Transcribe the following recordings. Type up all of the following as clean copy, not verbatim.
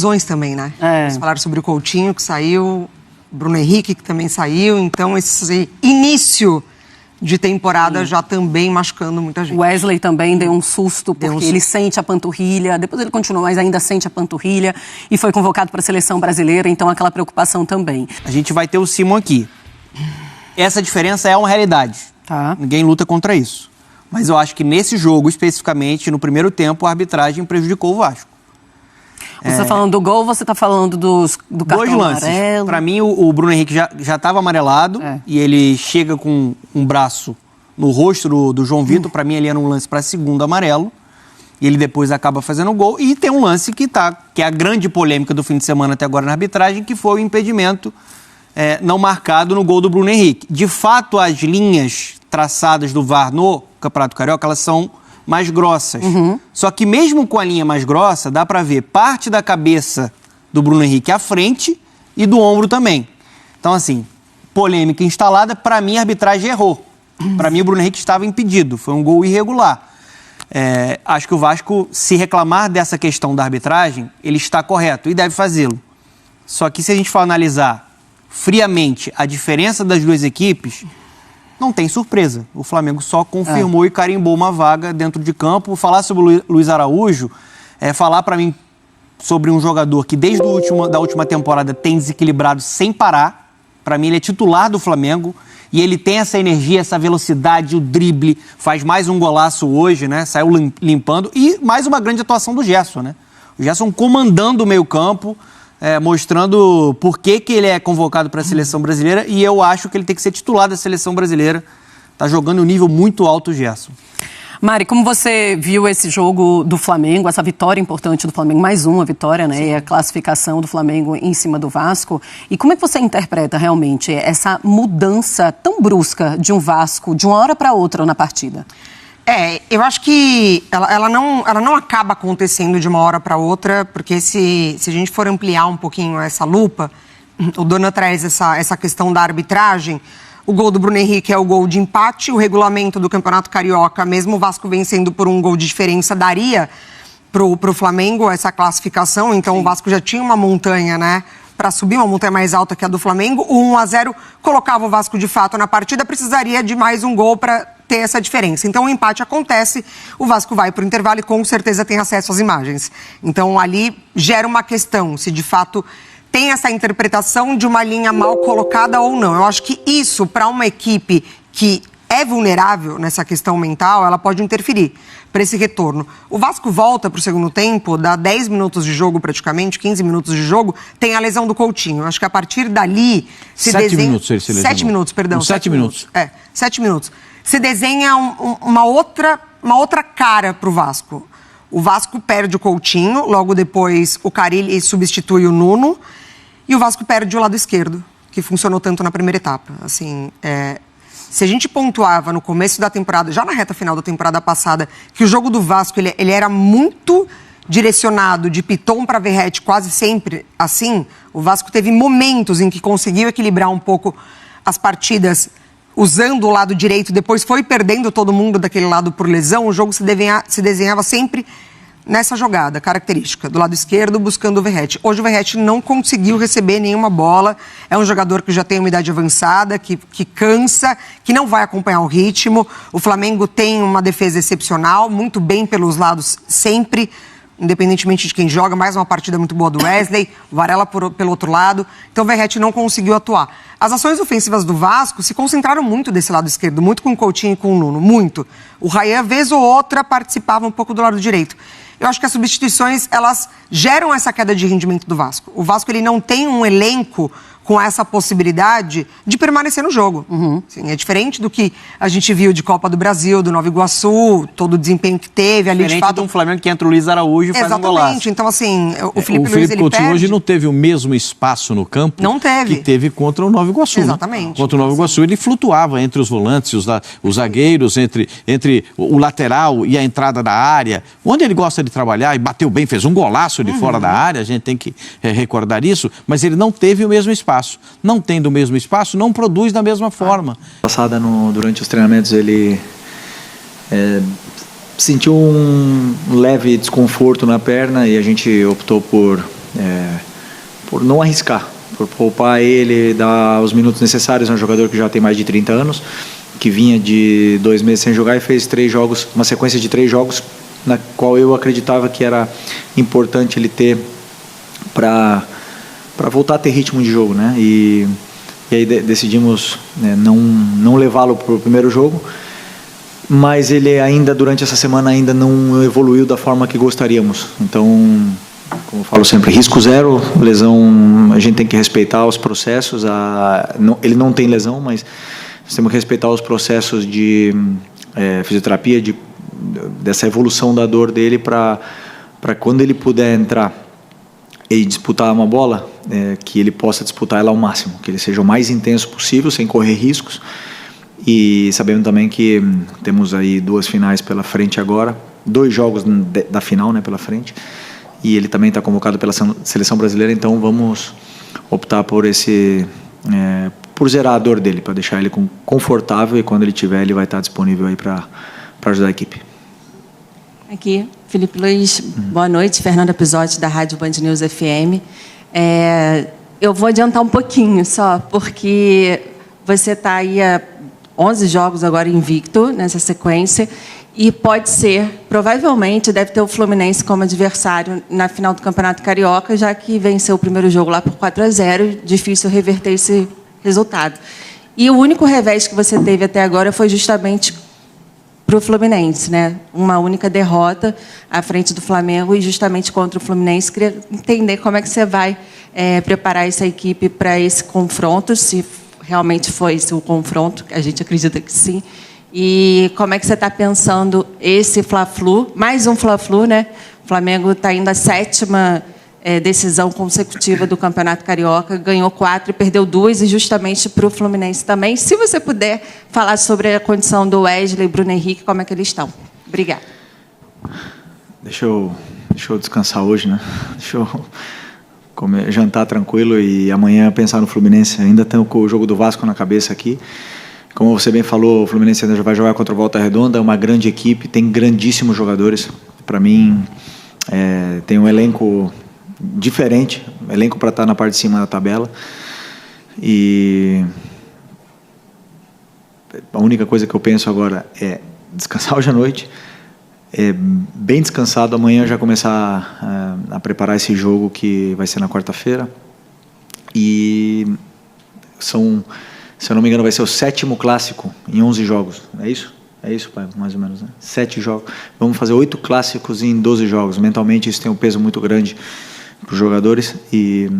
lesões também, né? Vocês falaram sobre o Coutinho, que saiu, Bruno Henrique, que também saiu. Então, esse início de temporada já também machucando muita gente. O Wesley também deu um susto, porque ele sente a panturrilha, depois ele continua, mas ainda sente a panturrilha, e foi convocado para a seleção brasileira, então aquela preocupação também. A gente vai ter o Simon aqui. Essa diferença é uma realidade. Tá. Ninguém luta contra isso. Mas eu acho que nesse jogo, especificamente, no primeiro tempo, a arbitragem prejudicou o Vasco. Você está falando do gol, você está falando do cartão amarelo? Para mim, o Bruno Henrique já estava amarelado e ele chega com um braço no rosto do João Vitor. Para mim, ele era um lance para segundo amarelo. E ele depois acaba fazendo o gol. E tem um lance que é a grande polêmica do fim de semana até agora na arbitragem, que foi o impedimento não marcado no gol do Bruno Henrique. De fato, as linhas traçadas do VAR no Campeonato Carioca, elas são mais grossas. Só que mesmo com a linha mais grossa, dá para ver parte da cabeça do Bruno Henrique à frente e do ombro também. Então, assim, polêmica instalada, para mim a arbitragem errou. Para mim o Bruno Henrique estava impedido, foi um gol irregular. Acho que o Vasco, se reclamar dessa questão da arbitragem, ele está correto e deve fazê-lo. Só que se a gente for analisar friamente a diferença das duas equipes, não tem surpresa. O Flamengo só confirmou e carimbou uma vaga dentro de campo. Falar sobre o Luiz Araújo é falar para mim sobre um jogador que desde da última temporada tem desequilibrado sem parar. Para mim ele é titular do Flamengo e ele tem essa energia, essa velocidade, o drible. Faz mais um golaço hoje, né? Saiu limpando. E mais uma grande atuação do Gerson, né? O Gerson comandando o meio-campo, mostrando por que ele é convocado para a seleção brasileira, e eu acho que ele tem que ser titular da seleção brasileira. Está jogando um nível muito alto o Gerson. Mari, como você viu esse jogo do Flamengo, essa vitória importante do Flamengo, mais uma vitória, né? E a classificação do Flamengo em cima do Vasco. E como é que você interpreta realmente essa mudança tão brusca de um Vasco de uma hora para outra na partida? Eu acho que ela não acaba acontecendo de uma hora para outra, porque se a gente for ampliar um pouquinho essa lupa, o Dona traz essa questão da arbitragem. O gol do Bruno Henrique é o gol de empate, o regulamento do Campeonato Carioca, mesmo o Vasco vencendo por um gol de diferença, daria pro Flamengo essa classificação. Então o Vasco já tinha uma montanha, né, para subir, uma montanha mais alta que a do Flamengo. O 1-0 colocava o Vasco de fato na partida, precisaria de mais um gol para ter essa diferença. Então o empate acontece, o Vasco vai para o intervalo e com certeza tem acesso às imagens. Então ali gera uma questão, se de fato tem essa interpretação de uma linha mal colocada ou não. Eu acho que isso, para uma equipe que é vulnerável nessa questão mental, ela pode interferir para esse retorno. O Vasco volta para o segundo tempo, dá 10 minutos de jogo praticamente, 15 minutos de jogo, tem a lesão do Coutinho. Eu acho que a partir dali se 7 minutos ele se lesionou. 7 minutos, perdão. 7 minutos. 7 minutos. Se desenha uma outra cara para o Vasco. O Vasco perde o Coutinho, logo depois o Carille substitui o Nuno, e o Vasco perde o lado esquerdo, que funcionou tanto na primeira etapa. Assim, se a gente pontuava no começo da temporada, já na reta final da temporada passada, que o jogo do Vasco ele era muito direcionado de Piton para Verratti, quase sempre assim, o Vasco teve momentos em que conseguiu equilibrar um pouco as partidas usando o lado direito, depois foi perdendo todo mundo daquele lado por lesão. O jogo se desenhava sempre nessa jogada característica, do lado esquerdo, buscando o Verratti. Hoje o Verratti não conseguiu receber nenhuma bola, é um jogador que já tem uma idade avançada, que cansa, que não vai acompanhar o ritmo. O Flamengo tem uma defesa excepcional, muito bem pelos lados sempre, independentemente de quem joga, mais uma partida muito boa do Wesley, o Varela pelo outro lado. Então o Verratti não conseguiu atuar. As ações ofensivas do Vasco se concentraram muito desse lado esquerdo, muito com o Coutinho e com o Nuno, muito. O Rayan, vez ou outra, participava um pouco do lado direito. Eu acho que as substituições, elas geram essa queda de rendimento do Vasco. O Vasco, ele não tem um elenco com essa possibilidade de permanecer no jogo. Sim, é diferente do que a gente viu de Copa do Brasil, do Nova Iguaçu, todo o desempenho que teve ali. Diferente de fato, de um Flamengo que entra o Luiz Araújo e faz um golaço. Exatamente. Então, assim, o Felipe Luiz, ele Coutinho perde. hoje não teve o mesmo espaço no campo Não teve. que teve contra o Nova Iguaçu. Exatamente. Né? Contra o Nova Iguaçu, ele flutuava entre os volantes, os zagueiros, entre o lateral e a entrada da área, onde ele gosta de trabalhar, e bateu bem, fez um golaço de fora da área, a gente tem que recordar isso, mas ele não teve o mesmo espaço. Não tendo o mesmo espaço, não produz da mesma forma. Passada durante os treinamentos, ele sentiu um leve desconforto na perna e a gente optou por por não arriscar, por poupar ele, dar os minutos necessários a um jogador que já tem mais de 30 anos, que vinha de 2 meses sem jogar e fez 3 jogos, uma sequência de 3 jogos, na qual eu acreditava que era importante ele ter para voltar a ter ritmo de jogo, né? E aí decidimos, né, não levá-lo para o primeiro jogo, mas ele ainda, durante essa semana, ainda não evoluiu da forma que gostaríamos. Então, como eu falo sempre, risco zero, lesão, a gente tem que respeitar os processos. Ele não tem lesão, mas nós temos que respeitar os processos de fisioterapia, dessa evolução da dor dele, para quando ele puder entrar e disputar uma bola, que ele possa disputar ela ao máximo, que ele seja o mais intenso possível, sem correr riscos. E sabendo também que temos aí 2 finais pela frente agora, 2 jogos da final, né, pela frente, e ele também está convocado pela seleção brasileira, então vamos optar por por zerar a dor dele, para deixar ele confortável, e quando ele tiver, ele vai estar disponível aí para ajudar a equipe. Aqui, Felipe Luiz, boa noite, Fernanda Pisotti, da Rádio Band News FM. Eu vou adiantar um pouquinho só, porque você está aí há 11 jogos agora invicto nessa sequência, e pode ser, provavelmente, deve ter o Fluminense como adversário na final do Campeonato Carioca, já que venceu o primeiro jogo lá por 4-0, difícil reverter esse resultado. E o único revés que você teve até agora foi justamente para o Fluminense, né? Uma única derrota à frente do Flamengo e justamente contra o Fluminense. Queria entender como é que você vai preparar essa equipe para esse confronto, se realmente foi esse o confronto, a gente acredita que sim. E como é que você está pensando esse Fla-Flu, mais um Fla-Flu, né? O Flamengo está indo à 7ª decisão consecutiva do Campeonato Carioca, ganhou 4 e perdeu 2, e justamente para o Fluminense também. Se você puder falar sobre a condição do Wesley e Bruno Henrique, como é que eles estão? Obrigada. Deixa eu descansar hoje, né? Deixa eu jantar tranquilo e amanhã pensar no Fluminense. Ainda tenho o jogo do Vasco na cabeça aqui. Como você bem falou, o Fluminense ainda vai jogar contra o Volta Redonda, é uma grande equipe, tem grandíssimos jogadores. Para mim, tem um elenco diferente, elenco para estar na parte de cima da tabela. E a única coisa que eu penso agora é descansar hoje à noite, bem descansado, amanhã já começar a preparar esse jogo que vai ser na quarta-feira. E se eu não me engano, vai ser o 7º clássico em 11 jogos, é isso? É isso, pai, mais ou menos, né? 7 jogos. Vamos fazer 8 clássicos em 12 jogos. Mentalmente isso tem um peso muito grande para os jogadores e,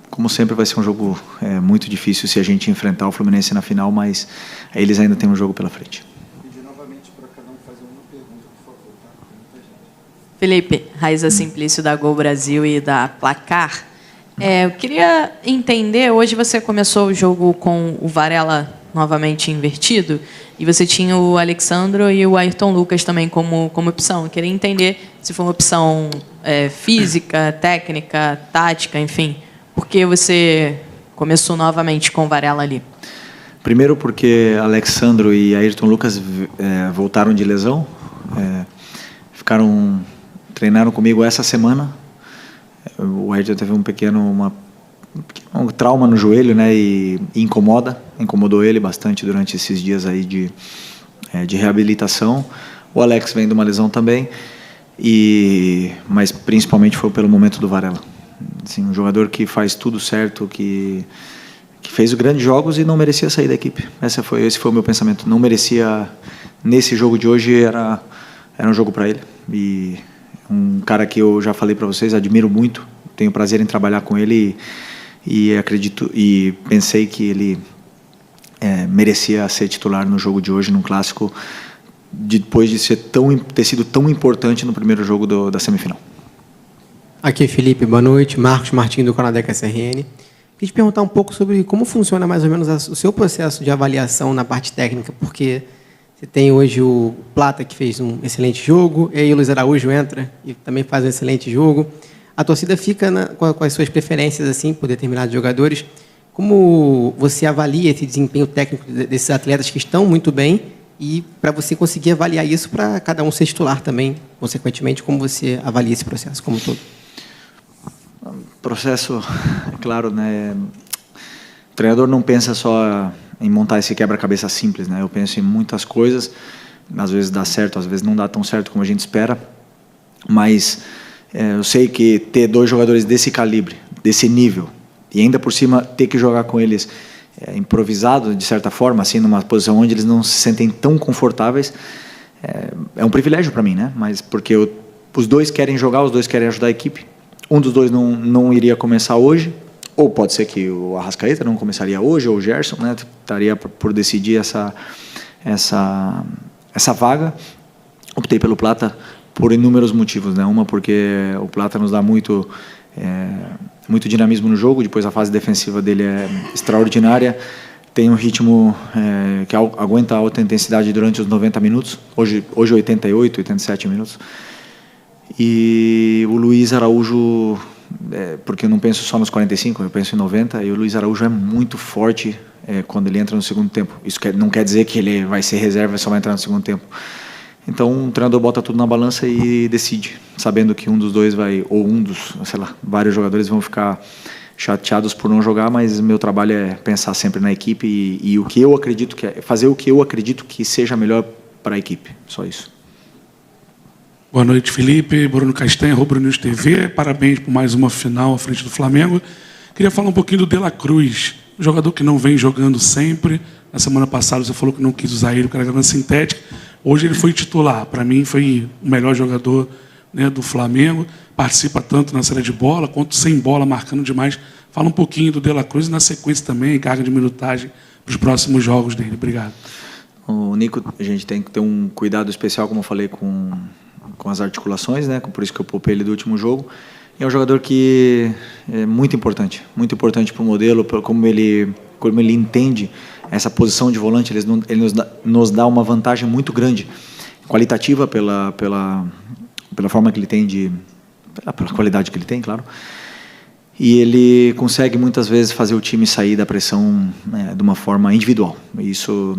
como sempre, vai ser um jogo muito difícil se a gente enfrentar o Fluminense na final, mas eles ainda têm um jogo pela frente. Felipe, Raíza Simplício da Gol Brasil e da Placar. Eu queria entender, hoje você começou o jogo com o Varela novamente invertido e você tinha o Alexandro e o Ayrton Lucas também como opção. Eu queria entender se foi uma opção física, técnica, tática, enfim. Por que você começou novamente com o Varela ali? Primeiro porque Alexandro e Ayrton Lucas voltaram de lesão, treinaram comigo essa semana. O Ayrton teve um trauma no joelho, né, e incomodou ele bastante durante esses dias aí de reabilitação. O Alex vem de uma lesão também, mas principalmente foi pelo momento do Varela. Assim, um jogador que faz tudo certo, que fez grandes jogos e não merecia sair da equipe. Esse foi o meu pensamento. Não merecia, nesse jogo de hoje, era um jogo para ele. E um cara que eu já falei para vocês, admiro muito, tenho prazer em trabalhar com ele e acredito e pensei que ele merecia ser titular no jogo de hoje, num clássico, depois de ter sido tão importante no primeiro jogo da semifinal. Aqui, Felipe, boa noite. Marcos Martins, do Conadeca SRN. Queria te perguntar um pouco sobre como funciona mais ou menos o seu processo de avaliação na parte técnica, porque você tem hoje o Plata, que fez um excelente jogo, e aí o Luiz Araújo entra e também faz um excelente jogo. A torcida fica com as suas preferências assim, por determinados jogadores. Como você avalia esse desempenho técnico desses atletas que estão muito bem e para você conseguir avaliar isso para cada um ser titular também, consequentemente, como você avalia esse processo como um todo? Processo, é claro, né? O treinador não pensa só em montar esse quebra-cabeça simples, né? Eu penso em muitas coisas, às vezes dá certo, às vezes não dá tão certo como a gente espera, mas eu sei que ter 2 jogadores desse calibre, desse nível, e ainda por cima ter que jogar com eles improvisado, de certa forma, assim, numa posição onde eles não se sentem tão confortáveis, é um privilégio para mim, né? Mas porque os 2 querem jogar, os 2 querem ajudar a equipe. Um dos 2 não iria começar hoje, ou pode ser que o Arrascaeta não começaria hoje, ou o Gerson, né? Estaria por decidir essa vaga. Optei pelo Plata por inúmeros motivos, né? Uma porque o Plata nos dá muito dinamismo no jogo, depois a fase defensiva dele é extraordinária, tem um ritmo que aguenta alta intensidade durante os 90 minutos, hoje 88, 87 minutos. E o Luiz Araújo, porque eu não penso só nos 45, eu penso em 90, e o Luiz Araújo é muito forte quando ele entra no segundo tempo. Isso não quer dizer que ele vai ser reserva e só vai entrar no segundo tempo. Então o treinador bota tudo na balança e decide, sabendo que um dos 2 vai, ou vários jogadores vão ficar chateados por não jogar, mas meu trabalho é pensar sempre na equipe e o que eu acredito fazer o que eu acredito que seja melhor para a equipe, só isso. Boa noite, Felipe. Bruno Castanha, Rubro News TV. Parabéns por mais uma final à frente do Flamengo. Queria falar um pouquinho do De La Cruz, um jogador que não vem jogando sempre. Na semana passada você falou que não quis usar ele, porque era grama sintética. Hoje ele foi titular. Para mim foi o melhor jogador, né, do Flamengo. Participa tanto na saída de bola quanto sem bola, marcando demais. Fala um pouquinho do De La Cruz e na sequência também, carga de minutagem para os próximos jogos dele. Obrigado. O Nico, a gente tem que ter um cuidado especial, como eu falei, com as articulações, né? Por isso que eu poupei ele do último jogo. E é um jogador que é muito importante para o modelo, como ele entende essa posição de volante. Ele nos dá uma vantagem muito grande, qualitativa pela forma que ele tem pela qualidade que ele tem, claro. E ele consegue muitas vezes fazer o time sair da pressão, né, de uma forma individual. Isso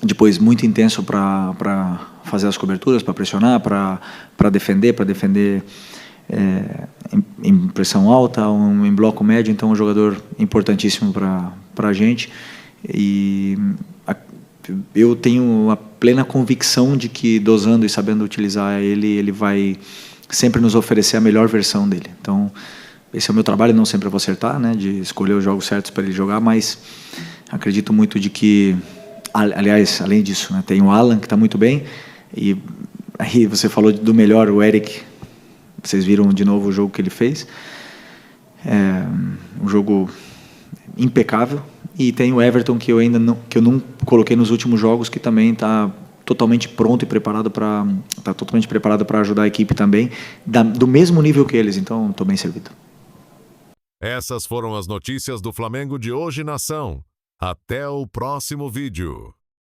depois muito intenso para fazer as coberturas, para pressionar, para defender em pressão alta, em bloco médio. Então é um jogador importantíssimo para a gente, e eu tenho a plena convicção de que, dosando e sabendo utilizar ele vai sempre nos oferecer a melhor versão dele. Então esse é o meu trabalho, não sempre eu vou acertar, né, de escolher os jogos certos para ele jogar, mas acredito muito de que, aliás, além disso, né, tem o Alan, que está muito bem, e aí você falou do melhor, o Eric, vocês viram de novo o jogo que ele fez, um jogo impecável, e tem o Everton, que eu não coloquei nos últimos jogos, que também está totalmente pronto e preparado para ajudar a equipe também, do mesmo nível que eles, então estou bem servido. Essas foram as notícias do Flamengo de hoje, nação. Até o próximo vídeo.